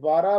12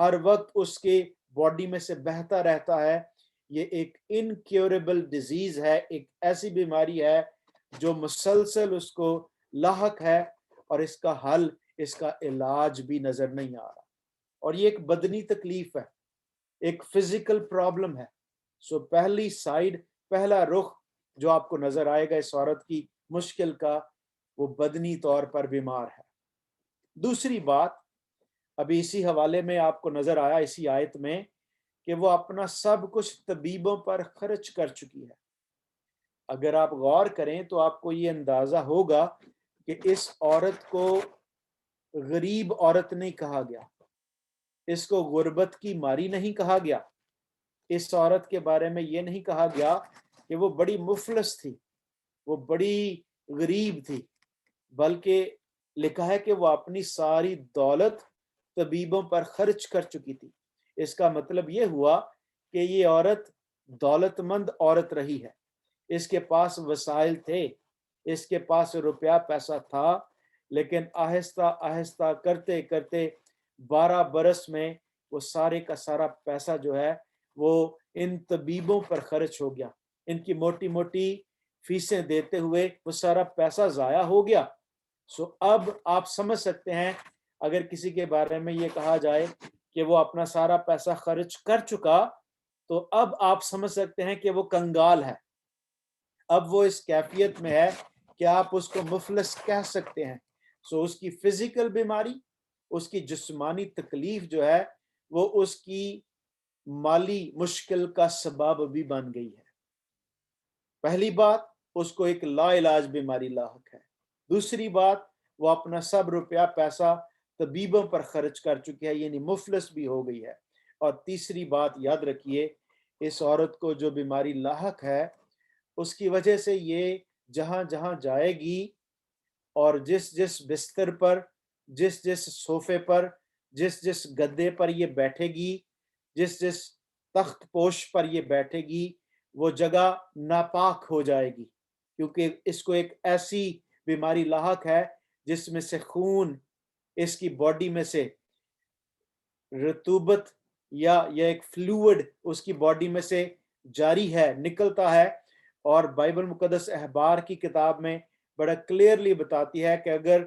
ہر وقت اس کے باڈی میں سے بہتا رہتا ہے. یہ ایک انکیوریبل ڈیزیز ہے, ایک ایسی بیماری ہے جو مسلسل اس کو لاحق ہے, اور اس کا حل, اس کا علاج بھی نظر نہیں آ رہا. اور یہ ایک بدنی تکلیف ہے, ایک فزیکل پرابلم ہے. سو پہلی سائیڈ, پہلا رخ جو آپ کو نظر آئے گا اس عورت کی مشکل کا, وہ بدنی طور پر بیمار ہے. دوسری بات, ابھی اسی حوالے میں آپ کو نظر آیا اسی آیت میں, کہ وہ اپنا سب کچھ طبیبوں پر خرچ کر چکی ہے. اگر آپ غور کریں تو آپ کو یہ اندازہ ہوگا کہ اس عورت کو غریب عورت نہیں کہا گیا, اس کو غربت کی ماری نہیں کہا گیا, اس عورت کے بارے میں یہ نہیں کہا گیا کہ وہ بڑی مفلس تھی, وہ بڑی غریب تھی, بلکہ لکھا ہے کہ وہ اپنی ساری دولت طبیبوں پر خرچ کر چکی تھی. اس کا مطلب یہ ہوا کہ یہ عورت دولت مند عورت رہی ہے, اس کے پاس وسائل تھے, اس کے پاس روپیہ پیسہ تھا, لیکن آہستہ آہستہ کرتے کرتے 12 برس میں وہ سارے کا سارا پیسہ جو ہے وہ ان طبیبوں پر خرچ ہو گیا. ان کی موٹی موٹی فیسیں دیتے ہوئے وہ سارا پیسہ ضائع ہو گیا. سو اب آپ سمجھ سکتے ہیں, اگر کسی کے بارے میں یہ کہا جائے کہ وہ اپنا سارا پیسہ خرچ کر چکا, تو اب آپ سمجھ سکتے ہیں کہ وہ کنگال ہے. اب وہ اس کیفیت میں ہے کہ آپ اس کو مفلس کہہ سکتے ہیں. سو اس کی فزیکل بیماری, اس کی جسمانی تکلیف جو ہے وہ اس کی مالی مشکل کا سبب بھی بن گئی ہے. پہلی بات, اس کو ایک لا علاج بیماری لاحق ہے. دوسری بات, وہ اپنا سب روپیہ پیسہ طبیبوں پر خرچ کر چکی ہے, یعنی مفلس بھی ہو گئی ہے. اور تیسری بات یاد رکھیے, اس عورت کو جو بیماری لاحق ہے اس کی وجہ سے یہ جہاں جہاں جائے گی اور جس جس بستر پر, جس جس صوفے پر, جس جس گدے پر یہ بیٹھے گی, جس جس تخت پوش پر یہ بیٹھے گی, وہ جگہ ناپاک ہو جائے گی, کیونکہ اس کو ایک ایسی بیماری لاحق ہے جس میں سے خون اس کی باڈی میں سے رطوبت یا ایک فلوئڈ اس کی باڈی میں سے جاری ہے, نکلتا ہے. اور بائبل مقدس احبار کی کتاب میں بڑا کلیئرلی بتاتی ہے کہ اگر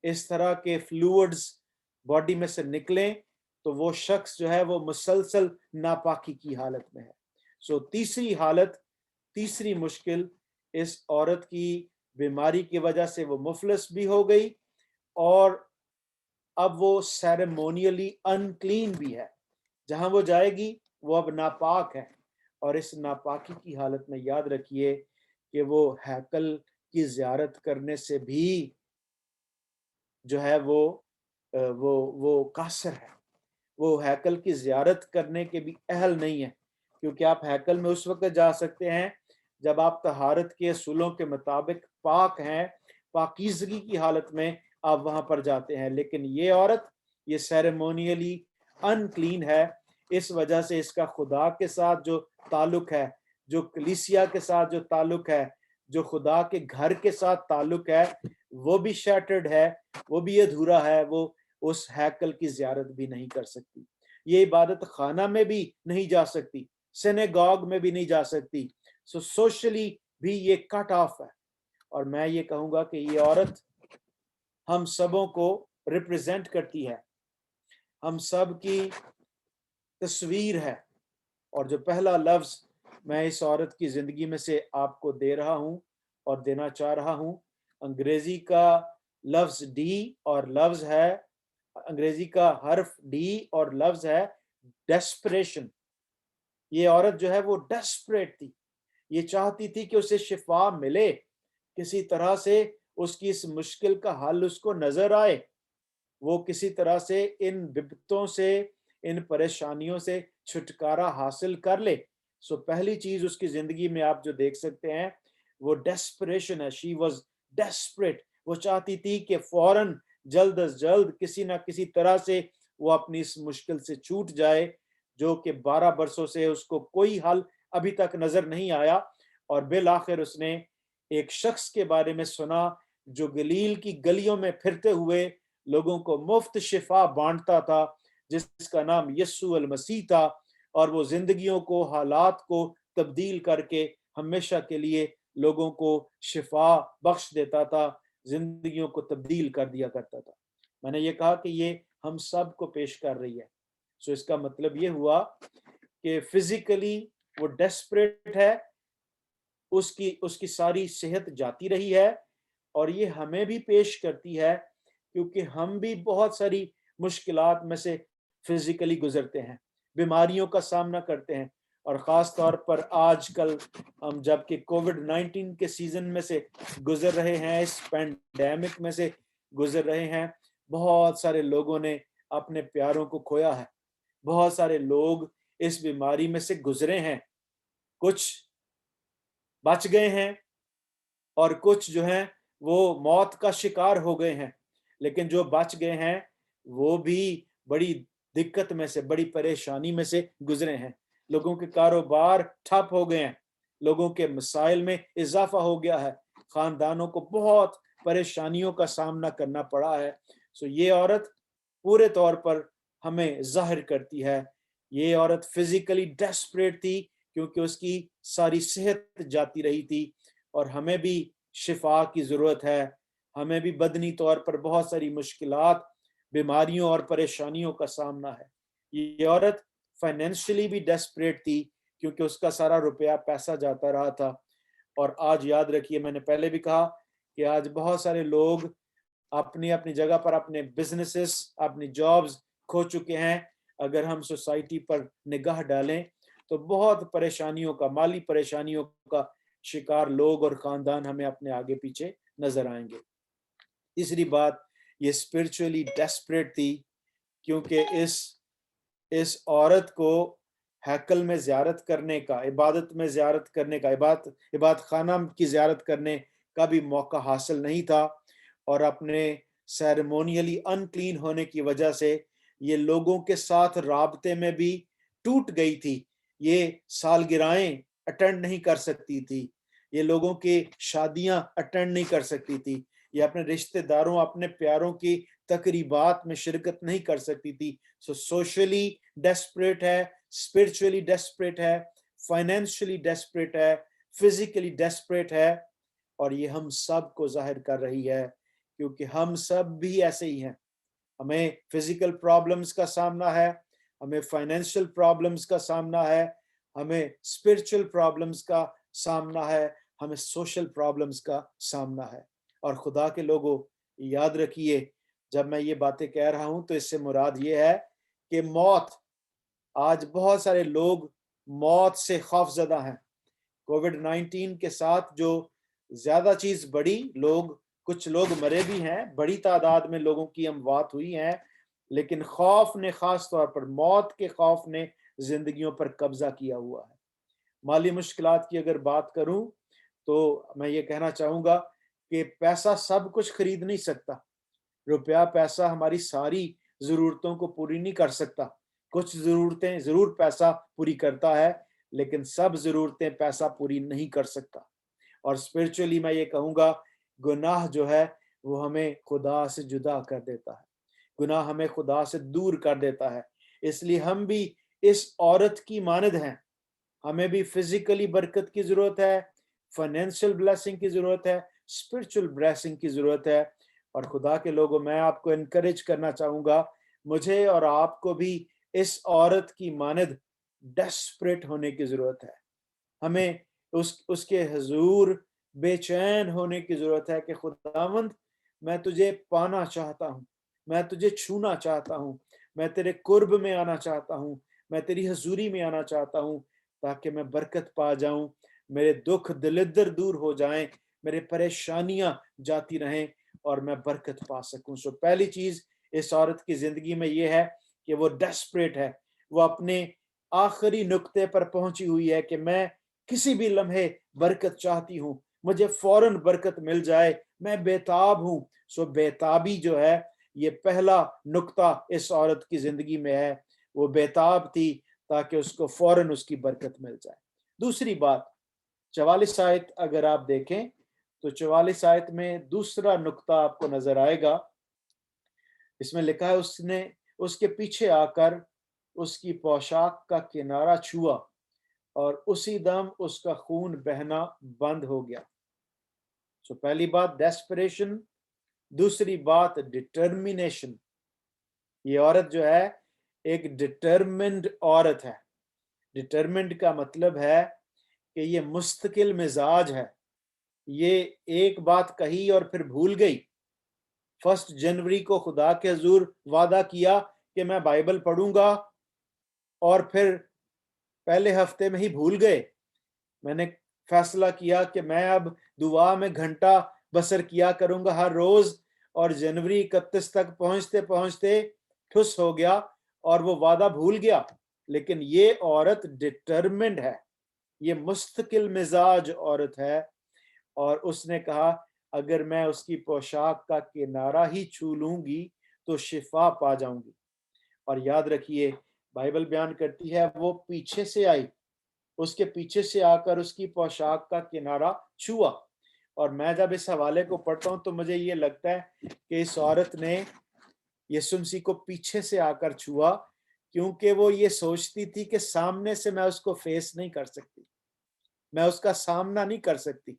اس طرح کے فلوئڈز باڈی میں سے نکلیں تو وہ شخص جو ہے وہ مسلسل ناپاکی کی حالت میں ہے. سو تیسری حالت, تیسری مشکل, اس عورت کی بیماری کی وجہ سے وہ مفلس بھی ہو گئی, اور اب وہ سیریمونیلی ان کلین بھی ہے. جہاں وہ جائے گی وہ اب ناپاک ہے, اور اس ناپاکی کی حالت میں یاد رکھیے کہ وہ ہیکل کی زیارت کرنے سے بھی جو ہے وہ قاصر ہے. وہ ہیکل کی زیارت کرنے کے بھی اہل نہیں ہے, کیونکہ آپ ہیکل میں اس وقت جا سکتے ہیں جب آپ طہارت کے اصولوں کے مطابق پاک ہیں, پاکیزگی کی حالت میں آپ وہاں پر جاتے ہیں. لیکن یہ عورت, یہ سیریمونیلی ان کلین ہے, اس وجہ سے اس کا خدا کے ساتھ جو تعلق ہے, جو کلیسیا کے ساتھ جو تعلق ہے, جو خدا کے گھر کے ساتھ تعلق ہے, وہ بھی شیٹرڈ ہے, وہ بھی ادھورا ہے. وہ اس ہیکل کی زیارت بھی نہیں کر سکتی, یہ عبادت خانہ میں بھی نہیں جا سکتی, سینیگاگ میں بھی نہیں جا سکتی. سو سوشلی بھی یہ کٹ آف ہے. اور میں یہ کہوں گا کہ یہ عورت ہم سبوں کو ریپریزنٹ کرتی ہے, ہم سب کی تصویر ہے. اور جو پہلا لفظ میں اس عورت کی زندگی میں سے آپ کو دے رہا ہوں اور دینا چاہ رہا ہوں, انگریزی کا لفظ ڈی اور لفظ ہے, انگریزی کا حرف ڈی اور لفظ ہے ڈیسپریشن. یہ عورت جو ہے وہ ڈیسپریٹ تھی, یہ چاہتی تھی کہ اسے شفا ملے, کسی طرح سے اس کی اس مشکل کا حل اس کو نظر آئے, وہ کسی طرح سے ان بپتوں سے, ان پریشانیوں سے چھٹکارا حاصل کر لے. سو پہلی چیز اس کی زندگی میں آپ جو دیکھ سکتے ہیں وہ ڈیسپریشن ہے. شی واز ڈیسپریٹ, وہ چاہتی تھی کہ فوراً جلد از جلد کسی نہ کسی طرح سے وہ اپنی اس مشکل سے چھوٹ جائے, جو کہ 12 برسوں سے اس کو کوئی حل ابھی تک نظر نہیں آیا. اور بالآخر اس نے ایک شخص کے بارے میں سنا جو گلیل کی گلیوں میں پھرتے ہوئے لوگوں کو مفت شفا بانٹتا تھا, جس کا نام یسوع المسیح تھا، اور وہ زندگیوں کو، حالات کو تبدیل کر کے ہمیشہ کے لیے لوگوں کو شفا بخش دیتا تھا، زندگیوں کو تبدیل کر دیا کرتا تھا۔ میں نے یہ کہا کہ یہ ہم سب کو پیش کر رہی ہے۔ سو اس کا مطلب یہ ہوا کہ فزیکلی وہ ڈیسپریٹ ہے، اس کی ساری صحت جاتی رہی ہے، اور یہ ہمیں بھی پیش کرتی ہے کیونکہ ہم بھی بہت ساری مشکلات میں سے فزیکلی گزرتے ہیں، بیماریوں کا سامنا کرتے ہیں، اور خاص طور پر آج کل ہم جب کہ کووڈ-19 کے سیزن میں سے گزر رہے ہیں، اس پینڈیمک میں سے گزر رہے ہیں، بہت سارے لوگوں نے اپنے پیاروں کو کھویا ہے، بہت سارے لوگ اس بیماری میں سے گزرے ہیں، کچھ بچ گئے ہیں اور کچھ جو ہیں وہ موت کا شکار ہو گئے ہیں، لیکن جو بچ گئے ہیں وہ بھی بڑی دقت میں سے، بڑی پریشانی میں سے گزرے ہیں۔ لوگوں کے کاروبار ٹھپ ہو گئے ہیں، لوگوں کے مسائل میں اضافہ ہو گیا ہے، خاندانوں کو بہت پریشانیوں کا سامنا کرنا پڑا ہے۔ سو یہ عورت پورے طور پر ہمیں ظاہر کرتی ہے، یہ عورت فزیکلی ڈیسپریٹ تھی کیونکہ اس کی ساری صحت جاتی رہی تھی، اور ہمیں بھی شفا کی ضرورت ہے، ہمیں بھی بدنی طور پر بہت ساری مشکلات، بیماریوں اور پریشانیوں کا سامنا ہے۔ یہ عورت فائنینشلی بھی ڈیسپریٹ تھی کیونکہ اس کا سارا روپیہ پیسہ جاتا رہا تھا، اور آج یاد رکھیے، میں نے پہلے بھی کہا کہ آج بہت سارے لوگ اپنی اپنی جگہ پر اپنے بزنسز، اپنی جابز کھو چکے ہیں۔ اگر ہم سوسائٹی پر نگاہ ڈالیں تو بہت پریشانیوں کا، مالی پریشانیوں کا شکار لوگ اور خاندان ہمیں اپنے آگے پیچھے نظر آئیں گے۔ تیسری بات، یہ اسپرچولی ڈیسپریٹ تھی کیونکہ اس عورت کو ہیکل میں زیارت کرنے کا، عبادت میں زیارت کرنے کا، عبادت خانہ کی زیارت کرنے کا بھی موقع حاصل نہیں تھا، اور اپنے سیریمونیلی ان کلین ہونے کی وجہ سے یہ لوگوں کے ساتھ رابطے میں بھی ٹوٹ گئی تھی۔ یہ سالگرہیں اٹینڈ نہیں کر سکتی تھی، یہ لوگوں کی شادیاں اٹینڈ نہیں کر سکتی تھی، یہ اپنے رشتہ داروں، اپنے پیاروں کی تقریبات میں شرکت نہیں کر سکتی تھی۔ سو سوشلی ڈیسپریٹ ہے، اسپرچولی ڈیسپریٹ ہے، فائنینشلی ڈیسپریٹ ہے، فزیکلی ڈیسپریٹ ہے، اور یہ ہم سب کو ظاہر کر رہی ہے کیونکہ ہم سب بھی ایسے ہی ہیں۔ ہمیں فزیکل پرابلمز کا سامنا ہے، ہمیں فائنینشیل پرابلمز کا سامنا ہے، ہمیں اسپرچل پرابلمز کا سامنا ہے، ہمیں سوشل پرابلمز کا سامنا ہے۔ اور خدا کے لوگوں، یاد رکھیے، جب میں یہ باتیں کہہ رہا ہوں تو اس سے مراد یہ ہے کہ موت، آج بہت سارے لوگ موت سے خوف زدہ ہیں۔ کووڈ-19 کے ساتھ جو زیادہ چیز بڑی، کچھ لوگ مرے بھی ہیں، بڑی تعداد میں لوگوں کی اموات ہوئی ہیں، لیکن خوف نے، خاص طور پر موت کے خوف نے زندگیوں پر قبضہ کیا ہوا ہے۔ مالی مشکلات کی اگر بات کروں تو میں یہ کہنا چاہوں گا کہ پیسہ سب کچھ خرید نہیں سکتا، روپیہ پیسہ ہماری ساری ضرورتوں کو پوری نہیں کر سکتا، کچھ ضرورتیں ضرور پیسہ پوری کرتا ہے، لیکن سب ضرورتیں پیسہ پوری نہیں کر سکتا۔ اور اسپرچولی میں یہ کہوں گا، گناہ جو ہے وہ ہمیں خدا سے جدا کر دیتا ہے، گناہ ہمیں خدا سے دور کر دیتا ہے۔ اس لیے ہم بھی اس عورت کی مانند ہیں، ہمیں بھی فزیکلی برکت کی ضرورت ہے، فائنینشیل بلیسنگ کی ضرورت ہے، اسپرچل بلیسنگ کی ضرورت ہے۔ اور خدا کے لوگوں، میں آپ کو انکریج کرنا چاہوں گا، مجھے اور آپ کو بھی اس عورت کی مانند ڈیسپریٹ ہونے کی ضرورت ہے۔ ہمیں اس کے حضور بے چین ہونے کی ضرورت ہے کہ خداوند، میں تجھے پانا چاہتا ہوں، میں تجھے چھونا چاہتا ہوں، میں تیرے قرب میں آنا چاہتا ہوں، میں تیری حضوری میں آنا چاہتا ہوں، تاکہ میں برکت پا جاؤں، میرے دکھ دلدر دور ہو جائیں، میرے پریشانیاں جاتی رہیں، اور میں برکت پا سکوں۔ سو پہلی چیز اس عورت کی زندگی میں یہ ہے کہ وہ ڈیسپریٹ ہے، وہ اپنے آخری نقطے پر پہنچی ہوئی ہے کہ میں کسی بھی لمحے برکت چاہتی ہوں، مجھے فوراً برکت مل جائے، میں بیتاب ہوں۔ سو بیتابی جو ہے، یہ پہلا نقطہ اس عورت کی زندگی میں ہے، وہ بیتاب تھی تاکہ اس کو فوراً اس کی برکت مل جائے۔ دوسری بات، 44 آیت اگر آپ دیکھیں تو 44 آیت میں دوسرا نقطہ آپ کو نظر آئے گا، اس میں لکھا ہے اس کے پیچھے آ کر اس کی پوشاک کا کنارہ چھوا اور اسی دم اس کا خون بہنا بند ہو گیا. سو پہلی بات ڈیسپریشن، دوسری بات ڈٹرمینیشن. یہ عورت جو ہے ایک ڈٹرمنڈ عورت ہے. ڈٹرمنڈ کا مطلب ہے کہ یہ مستقل مزاج ہے. یہ ایک بات کہی اور پھر بھول گئی. 1 جنوری کو خدا کے حضور وعدہ کیا کہ میں بائبل پڑھوں گا اور پھر پہلے ہفتے میں ہی بھول گئے. میں نے فیصلہ کیا کہ میں اب دعا میں گھنٹہ بسر کیا کروں گا ہر روز، اور جنوری 31 تک پہنچتے پہنچتے ٹھس ہو گیا اور وہ وعدہ بھول گیا. لیکن یہ عورت ڈٹرمنڈ ہے، یہ مستقل مزاج عورت ہے، اور اس نے کہا اگر میں اس کی پوشاک کا کنارہ ہی چھو لوں گی تو شفا پا جاؤں گی. اور یاد رکھیے بائبل بیان کرتی ہے وہ پیچھے سے آئی، اس کے پیچھے سے آ کر اس کی پوشاک کا کنارہ چھوا. اور میں جب اس حوالے کو پڑھتا ہوں تو مجھے یہ لگتا ہے کہ اس عورت نے یسوع مسیح کو پیچھے سے آ کر چھوا، کیونکہ وہ یہ سوچتی تھی کہ سامنے سے میں اس کو فیس نہیں کر سکتی، میں اس کا سامنا نہیں کر سکتی.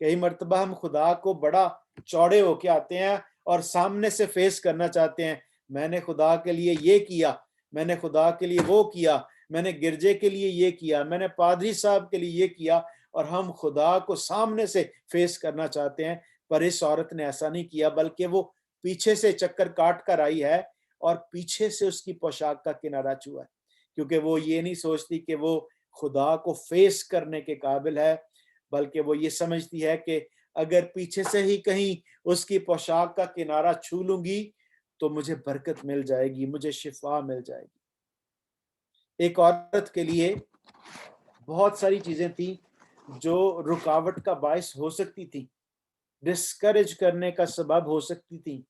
کئی مرتبہ ہم خدا کو بڑا چوڑے ہو کے آتے ہیں اور سامنے سے فیس کرنا چاہتے ہیں. میں نے خدا کے لیے یہ کیا، میں نے خدا کے لیے وہ کیا، میں نے گرجے کے لیے یہ کیا، میں نے پادری صاحب کے لیے یہ کیا، اور ہم خدا کو سامنے سے فیس کرنا چاہتے ہیں. پر اس عورت نے ایسا نہیں کیا، بلکہ وہ پیچھے سے چکر کاٹ کر آئی ہے اور پیچھے سے اس کی پوشاک کا کنارہ چھوا ہے، کیونکہ وہ یہ نہیں سوچتی کہ وہ خدا کو فیس کرنے کے قابل ہے، بلکہ وہ یہ سمجھتی ہے کہ اگر پیچھے سے ہی کہیں اس کی پوشاک کا کنارہ چھو لوں گی تو مجھے برکت مل جائے گی، مجھے شفا مل جائے گی. ایک عورت کے لیے بہت ساری چیزیں تھیں جو رکاوٹ کا باعث ہو سکتی تھی، ڈسکریج کرنے کا سبب ہو سکتی تھی،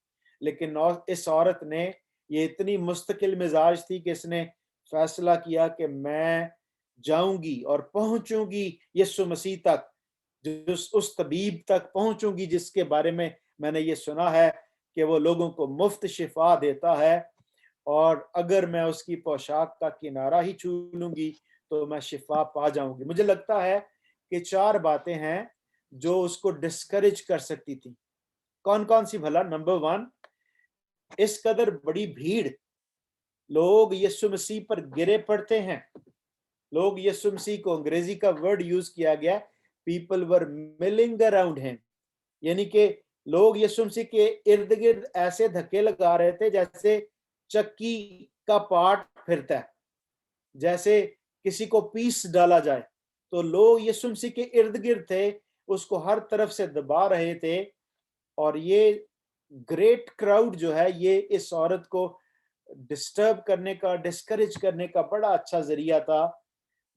لیکن اس عورت نے یہ اتنی مستقل مزاج تھی کہ اس نے فیصلہ کیا کہ میں جاؤں گی اور پہنچوں گی یسوع مسیح تک، اس طبیب تک پہنچوں گی جس کے بارے میں نے یہ سنا ہے کہ وہ لوگوں کو مفت شفا دیتا ہے، اور اگر میں اس کی پوشاک کا کنارہ ہی چھو لوں گی تو میں شفا پا جاؤں گی. مجھے لگتا ہے کہ 4 باتیں ہیں جو اس کو ڈسکریج کر سکتی تھی. کون کون سی بھلا؟ نمبر 1، اس قدر بڑی بھیڑ، لوگ یسوع مسیح پر گرے پڑتے ہیں. لوگ یسوع مسیح کو، انگریزی کا ورڈ یوز کیا گیا، پیپل ور ملنگ اراؤنڈ ہم، یعنی کہ لوگ یسوع مسیح کے ارد گرد ایسے دھکے لگا رہے تھے جیسے چکی کا پارٹ پھرتا ہے، جیسے کسی کو پیس ڈالا جائے. تو لوگ یسوع مسیح کے ارد گرد تھے، اس کو ہر طرف سے دبا رہے تھے، اور یہ گریٹ کراؤڈ جو ہے یہ اس عورت کو ڈسٹرب کرنے کا، ڈسکریج کرنے کا بڑا اچھا ذریعہ تھا.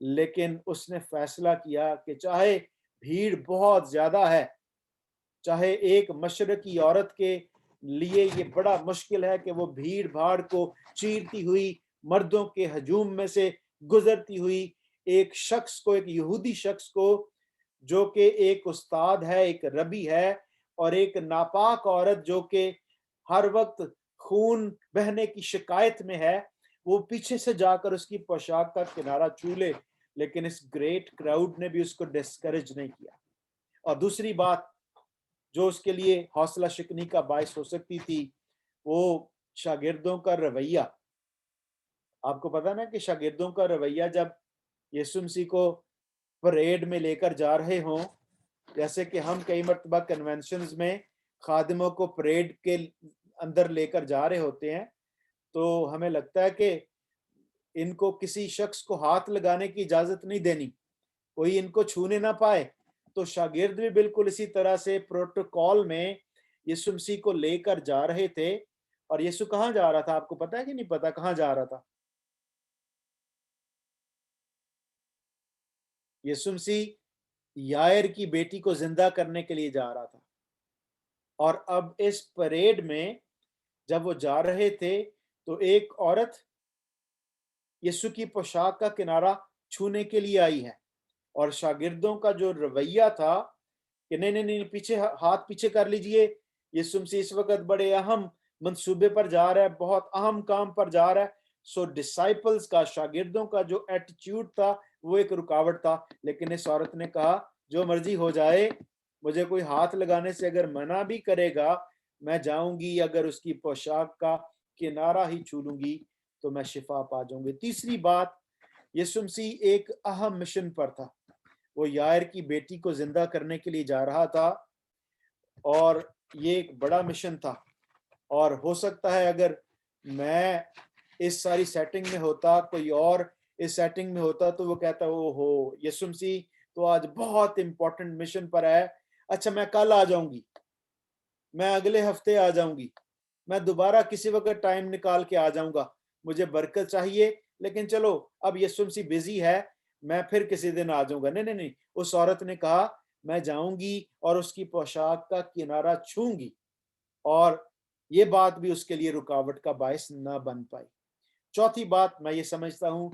لیکن اس نے فیصلہ کیا کہ چاہے بھیڑ بہت زیادہ ہے، چاہے ایک مشرقی عورت کے لیے یہ بڑا مشکل ہے کہ وہ بھیڑ بھاڑ کو چیرتی ہوئی مردوں کے ہجوم میں سے گزرتی ہوئی ایک شخص کو، ایک یہودی شخص کو جو کہ ایک استاد ہے، ایک ربی ہے، اور ایک ناپاک عورت جو کہ ہر وقت خون بہنے کی شکایت میں ہے، وہ پیچھے سے جا کر اس کی پوشاک کا کنارہ چھو لے. لیکن اس گریٹ کراؤڈ نے بھی اس کو ڈسکریج نہیں کیا. اور دوسری بات جو اس کے لیے حوصلہ شکنی کا باعث ہو سکتی تھی، وہ شاگردوں کا رویہ. آپ کو پتا نا کہ شاگردوں کا رویہ جب یسوع مسیح کو پریڈ میں لے کر جا رہے ہوں، جیسے کہ ہم کئی مرتبہ کنونشنز میں خادموں کو پریڈ کے اندر لے کر جا رہے ہوتے ہیں، تو ہمیں لگتا ہے کہ ان کو کسی شخص کو ہاتھ لگانے کی اجازت نہیں دینی، کوئی ان کو چھونے نہ پائے. تو شاگرد بھی بالکل اسی طرح سے پروٹوکول میں یسوع مسیح کو لے کر جا رہے تھے. اور یسوع کہاں جا رہا تھا؟ آپ کو پتا ہے کہ نہیں پتا کہاں جا رہا تھا؟ یسوع مسیح یائر کی بیٹی کو زندہ کرنے کے لیے جا رہا تھا. اور اب اس پریڈ میں جب وہ جا رہے تھے تو ایک عورت یسوع کی پوشاک کا کنارہ چھونے کے لیے آئی ہے، اور شاگردوں کا جو رویہ تھا کہ نہیں نہیں نہیں، پیچھے ہاتھ پیچھے کر لیجئے، یسوع مسیح اس وقت بڑے اہم منصوبے پر جا رہا ہے, بہت اہم کام پر جا رہا ہے. سو ڈسائپلز کا, شاگردوں کا جو ایٹیٹیوڈ تھا وہ ایک رکاوٹ تھا. لیکن اس عورت نے کہا جو مرضی ہو جائے, مجھے کوئی ہاتھ لگانے سے اگر منع بھی کرے گا میں جاؤں گی, اگر اس کی پوشاک کا کنارہ ہی چھو لوں گی تو میں شفا پا جاؤں گی. تیسری بات, یسوع مسیح ایک اہم مشن پر تھا. وہ یائر کی بیٹی کو زندہ کرنے کے لیے جا رہا تھا, اور یہ ایک بڑا مشن تھا. اور ہو سکتا ہے اگر میں اس ساری سیٹنگ میں ہوتا, کوئی اور اس سیٹنگ میں ہوتا, تو وہ کہتا او ہو یسوع مسیح تو آج بہت امپورٹنٹ مشن پر ہے, اچھا میں کل آ جاؤں گی, میں اگلے ہفتے آ جاؤں گی, میں دوبارہ کسی وقت ٹائم نکال کے آ جاؤں گا, مجھے برکت چاہیے لیکن چلو اب یسوع مسیح بزی ہے, میں پھر کسی دن آ جاؤں گا. نہیں نہیں نہیں, اس عورت نے کہا میں جاؤں گی اور اس کی پوشاک کا کنارہ چھوں گی, اور یہ بات بھی اس کے لیے رکاوٹ کا باعث نہ بن پائی. چوتھی بات میں یہ سمجھتا ہوں,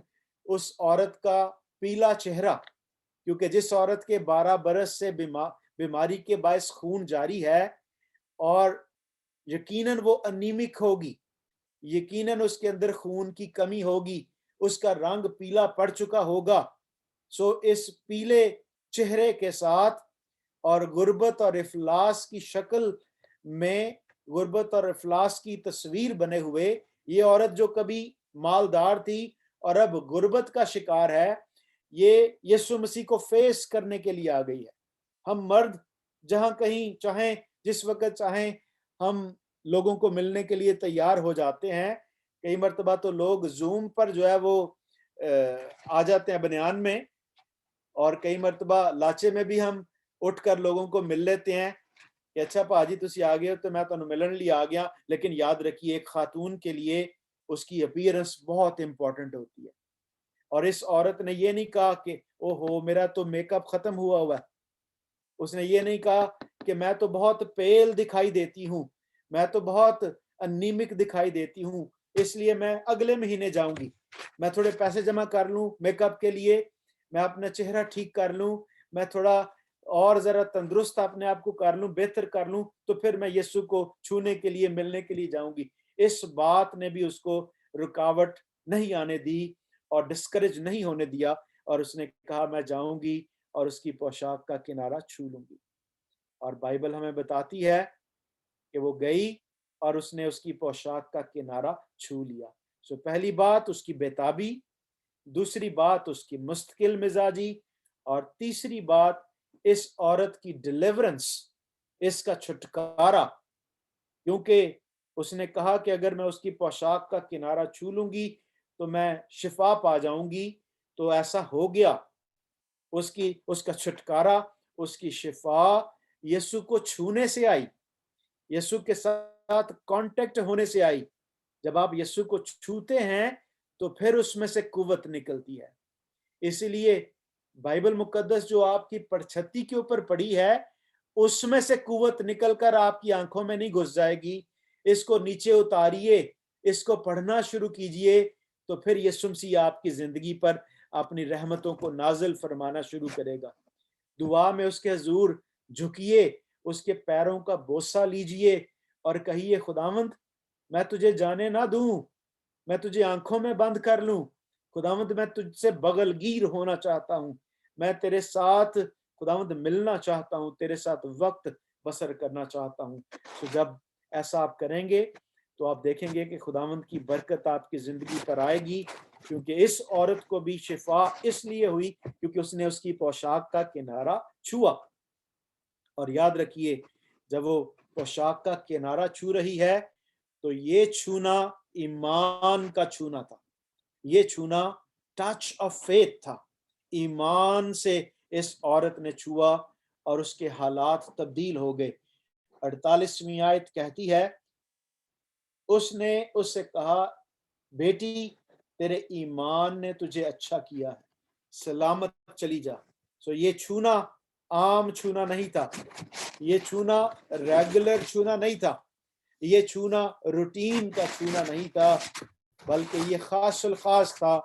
اس عورت کا پیلا چہرہ, کیونکہ جس عورت کے 12 برس سے بیماری کے باعث خون جاری ہے, اور یقیناً وہ انیمک ہوگی, یقیناً اس کے اندر خون کی کمی ہوگی, اس کا رنگ پیلا پڑ چکا ہوگا. سو اس پیلے چہرے کے ساتھ اور غربت اور افلاس کی شکل میں, غربت اور افلاس کی تصویر بنے ہوئے, یہ عورت جو کبھی مالدار تھی اور اب غربت کا شکار ہے, یہ یسوع مسیح کو فیس کرنے کے لیے آ گئی ہے. ہم مرد جہاں کہیں چاہیں, جس وقت چاہیں, ہم لوگوں کو ملنے کے لیے تیار ہو جاتے ہیں. کئی مرتبہ تو لوگ زوم پر جو ہے وہ آ جاتے ہیں بنیان میں, اور کئی مرتبہ لاچے میں بھی ہم اٹھ کر لوگوں کو مل لیتے ہیں کہ اچھا پاجی تسی آ گئے ہو تو میں تانوں ملن لیے آ گیا. لیکن یاد رکھیے ایک خاتون کے لیے اس کی اپیئرنس بہت امپورٹنٹ ہوتی ہے. اور اس عورت نے یہ نہیں کہا کہ او ہو میرا تو میک اپ ختم ہوا ہے, اس نے یہ نہیں کہا کہ میں تو بہت پیل دکھائی دیتی ہوں, میں تو بہت انیمک دکھائی دیتی ہوں, اس لیے میں اگلے مہینے جاؤں گی, میں تھوڑے پیسے جمع کر لوں میک اپ کے لیے, میں اپنا چہرہ ٹھیک کر لوں, میں تھوڑا اور ذرا تندرست اپنے آپ کو کر لوں, بہتر کر لوں, تو پھر میں یسوع کو چھونے کے لیے, ملنے کے لیے جاؤں گی. اس بات نے بھی اس کو رکاوٹ نہیں آنے دی اور ڈسکریج نہیں ہونے دیا, اور اس نے کہا میں جاؤں گی اور اس کی پوشاک کا کنارہ چھو لوں گی. اور بائبل ہمیں بتاتی ہے کہ وہ گئی اور اس نے اس کی پوشاک کا کنارہ چھو لیا. سو پہلی بات اس کی بیتابی, دوسری بات اس کی مستقل مزاجی, اور تیسری بات اس عورت کی ڈیلیورنس, اس کا چھٹکارا, کیونکہ اس نے کہا کہ اگر میں اس کی پوشاک کا کنارہ چھو لوں گی تو میں شفا پا جاؤں گی. تو ایسا ہو گیا, اس کا چھٹکارا, اس کی شفا یسوع کو چھونے سے آئی, یسوع کے ساتھ کانٹیکٹ ہونے سے آئی. جب آپ یسوع کو چھوتے ہیں تو پھر اس میں سے قوت نکلتی ہے. اسی لیے بائبل مقدس جو آپ کی پرچھتی کے اوپر پڑی ہے, اس میں سے قوت نکل کر آپ کی آنکھوں میں نہیں گھس جائے گی. اس کو نیچے اتاریے, اس کو پڑھنا شروع کیجئے, تو پھر یسوع مسیح آپ کی زندگی پر اپنی رحمتوں کو نازل فرمانا شروع کرے گا. دعا میں اس کے حضور جھکیے, اس کے پیروں کا بوسہ لیجئے اور کہیے خداوند میں تجھے جانے نہ دوں, میں تجھے آنکھوں میں بند کر لوں, خداوند میں تجھ سے بغل گیر ہونا چاہتا ہوں, میں تیرے ساتھ خداوند ملنا چاہتا ہوں, تیرے ساتھ وقت بسر کرنا چاہتا ہوں. تو جب ایسا آپ کریں گے تو آپ دیکھیں گے کہ خداوند کی برکت آپ کی زندگی پر آئے گی, کیونکہ اس عورت کو بھی شفا اس لیے ہوئی کیونکہ اس نے اس کی پوشاک کا کنارہ چھوا. اور یاد رکھیے جب وہ پوشاک کا کنارہ چھو رہی ہے تو یہ چھونا ایمان کا چھونا تھا, یہ چھونا ٹچ آف فیتھ تھا. ایمان سے اس عورت نے چھوا اور اس کے حالات تبدیل ہو گئے. 48ویں آیت کہتی ہے اس نے اس سے کہا بیٹی تیرے ایمان نے تجھے اچھا کیا ہے, سلامت چلی جا. سو یہ چھونا عام چھونا نہیں تھا, یہ چھونا ریگولر چھونا نہیں تھا, یہ چھونا روٹین کا چھونا نہیں تھا, بلکہ یہ خاص الخاص تھا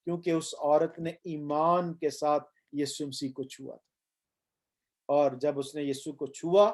کیونکہ اس عورت نے ایمان کے ساتھ یسوع مسیح کو چھوا تھا. اور جب اس نے یسوع کو چھوا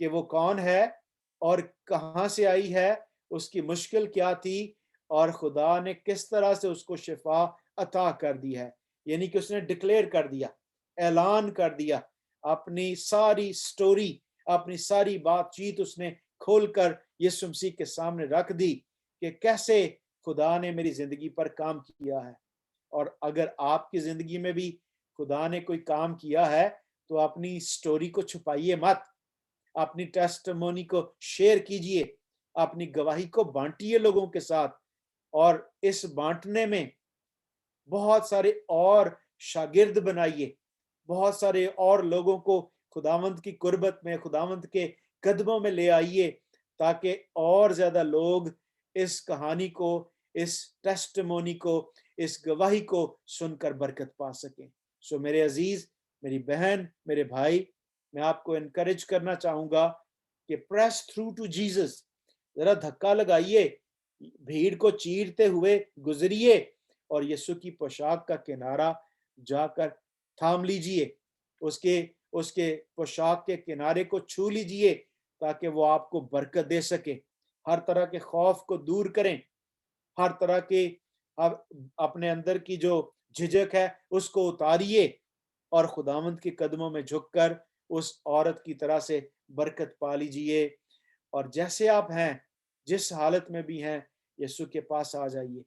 کہ وہ کون ہے اور کہاں سے آئی ہے, اس کی مشکل کیا تھی, اور خدا نے کس طرح سے اس کو شفا عطا کر دی ہے. یعنی کہ اس نے ڈکلیئر کر دیا, اعلان کر دیا, اپنی ساری سٹوری, اپنی ساری بات چیت اس نے کھول کر یسوع مسیح کے سامنے رکھ دی کہ کیسے خدا نے میری زندگی پر کام کیا ہے. اور اگر آپ کی زندگی میں بھی خدا نے کوئی کام کیا ہے تو اپنی سٹوری کو چھپائیے مت, اپنی ٹیسٹمونی کو شیئر کیجئے, اپنی گواہی کو بانٹیے لوگوں کے ساتھ, اور اس بانٹنے میں بہت سارے اور شاگرد بنائیے, بہت سارے اور لوگوں کو خداوند کی قربت میں, خداوند کے قدموں میں لے آئیے, تاکہ اور زیادہ لوگ اس کہانی کو, اس ٹیسٹمونی کو, اس گواہی کو سن کر برکت پا سکیں. سو میرے عزیز, میری بہن, میرے بھائی, میں آپ کو انکریج کرنا چاہوں گا کہ پریس تھرو ٹو جیسس, ذرا دھکا لگائیے, بھیڑ کو چیرتے ہوئے گزریے, اور یسوع کی پوشاک کا کنارہ جا کر تھام لیجئے, اس کے پوشاک کے کنارے کو چھو لیجئے, تاکہ وہ آپ کو برکت دے سکے. ہر طرح کے خوف کو دور کریں, ہر طرح کے اپنے اندر کی جو جھجک ہے اس کو اتاریے, اور خداوند کے قدموں میں جھک کر اس عورت کی طرح سے برکت پا لیجئے. اور جیسے آپ ہیں, جس حالت میں بھی ہیں, یسوع کے پاس آ جائیے,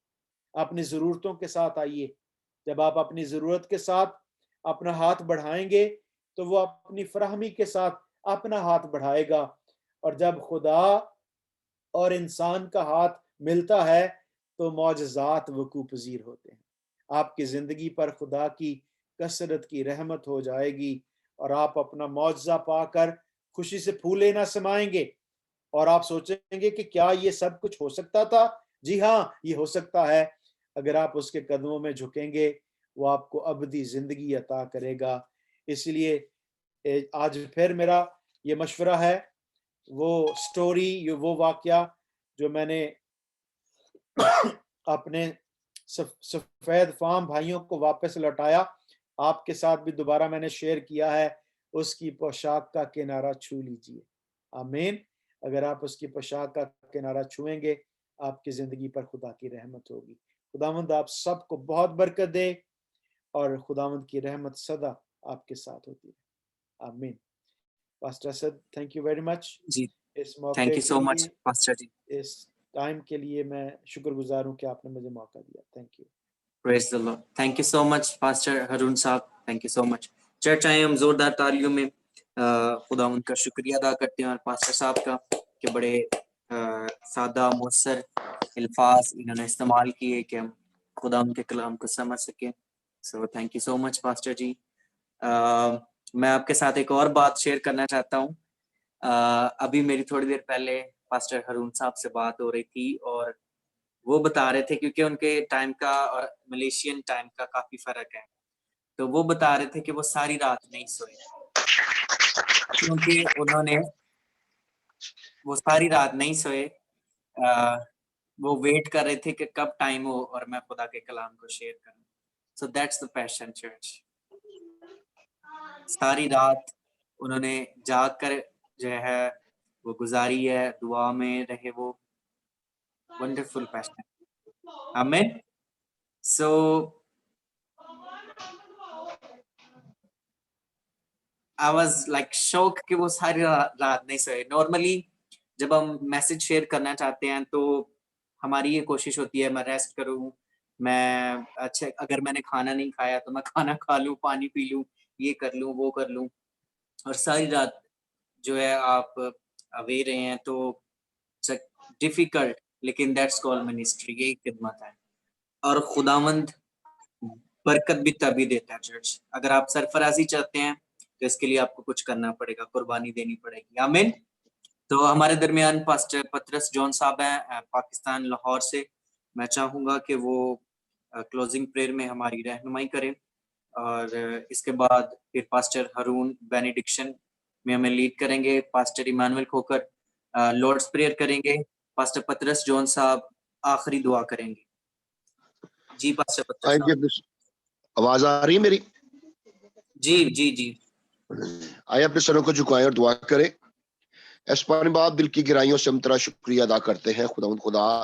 اپنی ضرورتوں کے ساتھ آئیے. جب آپ اپنی ضرورت کے ساتھ اپنا ہاتھ بڑھائیں گے تو وہ اپنی فراہمی کے ساتھ اپنا ہاتھ بڑھائے گا, اور جب خدا اور انسان کا ہاتھ ملتا ہے تو معجزات وقوع پذیر ہوتے ہیں. آپ کی زندگی پر خدا کی کثرت کی رحمت ہو جائے گی, اور آپ اپنا معجزہ پا کر خوشی سے پھولے نہ سمائیں گے, اور آپ سوچیں گے کہ کیا یہ سب کچھ ہو سکتا تھا؟ جی ہاں, یہ ہو سکتا ہے. اگر آپ اس کے قدموں میں جھکیں گے, وہ آپ کو ابدی زندگی عطا کرے گا. اس لیے آج پھر میرا یہ مشورہ ہے, وہ سٹوری, وہ واقعہ جو میں نے اپنے سفید فام بھائیوں کو واپس لوٹایا, آپ کے ساتھ بھی دوبارہ میں نے شیئر کیا ہے. اس کی پوشاک کا کنارہ چھو لیجئے. آمین. اگر آپ اس کی پوشاک کا کنارہ چھوئیں گے, آپ کی زندگی پر خدا کی رحمت ہوگی. خداوند آپ سب کو بہت برکت دے, اور خداوند کی رحمت سدا آپ کے ساتھ ہوتی ہے. آمین. Pastor Asad, thank you very much. جی, اس موقع تھینک یو کے سو مچ لیے, پاسٹر جی. اس ٹائم کے لیے میں شکر گزار ہوں کہ آپ نے مجھے موقع دیا. Thank you. Praise the Lord. Thank you so much pastor Haroon صاحب, thank you so much. Church آئے, ہم زوردار تالیوں میں خدا ان کا شکریہ ادا کرتے ہیں, اور پاسٹر صاحب کا کہ بڑے سادہ مؤثر الفاظ انہوں نے استعمال کیے کہ ہم خدا ان کے کلام کو سمجھ سکیں. So thank you so much pastor ji. میں آپ کے ساتھ ایک اور بات شیئر کرنا چاہتا ہوں. ابھی میری تھوڑی دیر پہلے پاسٹر ہارون صاحب سے بات ہو رہی تھی, اور وہ بتا رہے تھے, کیونکہ ان کے ٹائم کا اور ملیشین ٹائم کا کافی فرق ہے, تو وہ بتا رہے تھے کہ وہ ساری رات نہیں سوئے, کیونکہ انہوں نے وہ ساری رات نہیں سوئے, وہ ویٹ کر رہے تھے کہ کب ٹائم ہو اور میں خدا کے کلام کو شیئر کروں. So that's the passion church. ساری رات انہوں نے جاگ کر جو ہے وہ گزاری ہے, دعا میں رہے, وہ ونڈرفل پیشن. آمین. سو I was like shocked کہ وہ ساری رات نہیں سوئے. نارملی جب ہم میسج شیئر کرنا چاہتے ہیں تو ہماری یہ کوشش ہوتی ہے میں ریسٹ کروں, میں اچھا اگر میں نے کھانا نہیں کھایا تو میں کھانا کھا لوں, پانی پی لوں, یہ کر لوں, وہ کر لوں. اور ساری رات جو ہے آپ اوے رہے ہیں تو ڈیفیکلٹ, لیکن دیٹس کال منسٹری, یہی خدمت ہے. اور خداوند برکت بھی تبھی دیتا ہے چرچ. اگر آپ سرفرازی چاہتے ہیں تو اس کے لیے آپ کو کچھ کرنا پڑے گا, قربانی دینی پڑے گی. آمین. تو ہمارے درمیان پاسٹر پطرس جون صاحب ہیں پاکستان لاہور سے. میں چاہوں گا کہ وہ کلوزنگ پریئر میں ہماری رہنمائی کریں, اور اس کے بعد پھر پاسٹر ہارون بینیڈکشن میں ہمیں لیڈ کریں گے, pastor Emmanuel Khokhar Lord's prayer کریں گے, پاسٹر پطرس جون صاحب آخری دعا کریں گے. جی پاسٹر پطرس صاحب. آواز آ رہی ہے میری؟ جی جی جی. آئے اپنے سروں کو جھکائیں اور دعا کریں. اسپانی باپ دل کی گہرائیوں سے ہم تیرا شکریہ ادا کرتے ہیں خدا